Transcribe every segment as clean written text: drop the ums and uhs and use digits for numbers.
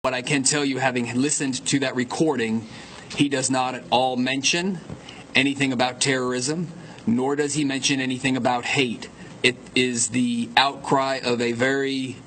But I can tell you, having listened to that recording, he does not at all mention anything about terrorism, nor does he mention anything about hate. It is the outcry of a very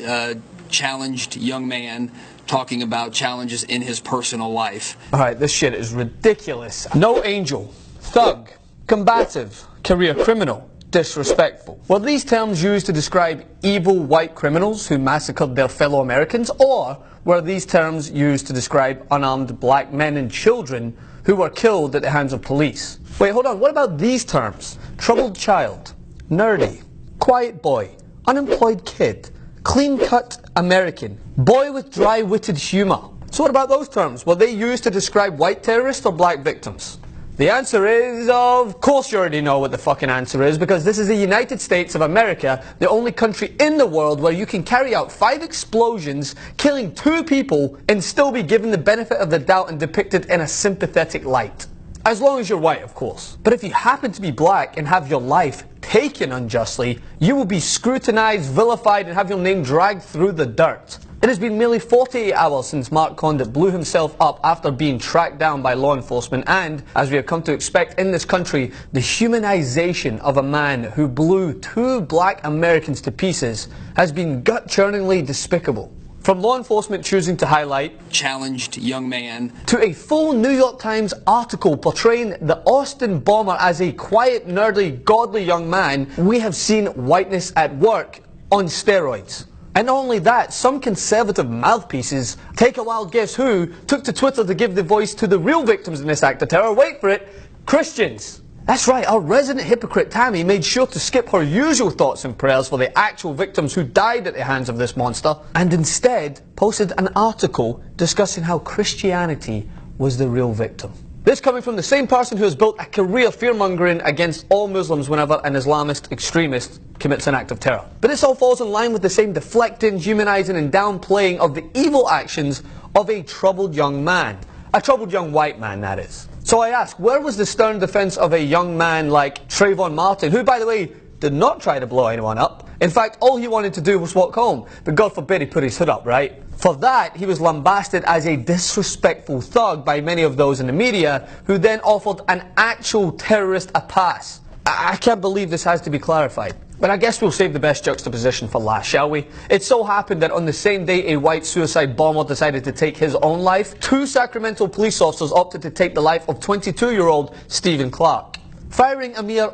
challenged young man talking about challenges in his personal life. Alright, this shit is ridiculous. No angel, thug, combative, career criminal, disrespectful. Were these terms used to describe evil white criminals who massacred their fellow Americans, or were these terms used to describe unarmed black men and children who were killed at the hands of police? Wait, hold on, what about these terms? Troubled child, nerdy, quiet boy, unemployed kid, clean-cut American, boy with dry-witted humour. So what about those terms? Were they used to describe white terrorists or black victims? The answer is, of course you already know what the fucking answer is, because this is the United States of America, the only country in the world where you can carry out 5 explosions, killing 2 people, and still be given the benefit of the doubt and depicted in a sympathetic light. As long as you're white, of course. But if you happen to be black and have your life taken unjustly, you will be scrutinized, vilified, and have your name dragged through the dirt. It has been nearly 48 hours since Mark Condit blew himself up after being tracked down by law enforcement, and, as we have come to expect in this country, the humanization of a man who blew 2 black Americans to pieces has been gut-churningly despicable. From law enforcement choosing to highlight challenged young man, to a full New York Times article portraying the Austin bomber as a quiet, nerdy, godly young man, we have seen whiteness at work on steroids. And not only that, some conservative mouthpieces take a wild guess who took to Twitter to give the voice to the real victims in this act of terror. Wait for it, Christians. That's right, our resident hypocrite Tammy made sure to skip her usual thoughts and prayers for the actual victims who died at the hands of this monster, and instead posted an article discussing how Christianity was the real victim. This coming from the same person who has built a career fear-mongering against all Muslims whenever an Islamist extremist commits an act of terror. But this all falls in line with the same deflecting, humanizing and downplaying of the evil actions of a troubled young man. A troubled young white man, that is. So I ask, where was the stern defense of a young man like Trayvon Martin, who, by the way, did not try to blow anyone up? In fact, all he wanted to do was walk home, but God forbid he put his hood up, right? For that, he was lambasted as a disrespectful thug by many of those in the media, who then offered an actual terrorist a pass. I can't believe this has to be clarified. But I guess we'll save the best juxtaposition for last, shall we? It so happened that on the same day a white suicide bomber decided to take his own life, 2 Sacramento police officers opted to take the life of 22-year-old Stephen Clark, firing a mere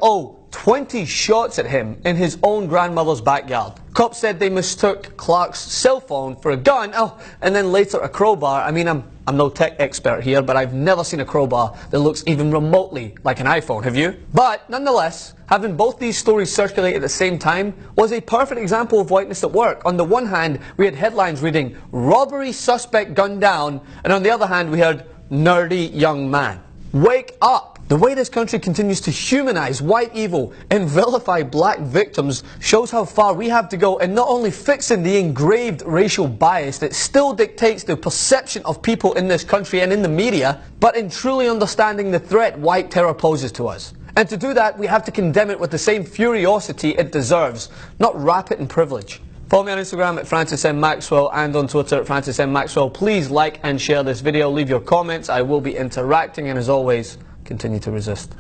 20 shots at him in his own grandmother's backyard. Cops said they mistook Clark's cell phone for a gun, and then later a crowbar. I mean, I'm no tech expert here, but I've never seen a crowbar that looks even remotely like an iPhone, have you? But, nonetheless, having both these stories circulate at the same time was a perfect example of whiteness at work. On the one hand, we had headlines reading, "Robbery suspect gunned down," and on the other hand, we heard, "Nerdy young man." Wake up! The way this country continues to humanize white evil and vilify black victims shows how far we have to go in not only fixing the engraved racial bias that still dictates the perception of people in this country and in the media, but in truly understanding the threat white terror poses to us. And to do that, we have to condemn it with the same furiosity it deserves, not wrap it in privilege. Follow me on Instagram at Francis M. Maxwell and on Twitter at Francis M. Maxwell. Please like and share this video. Leave your comments. I will be interacting, and as always, continue to resist.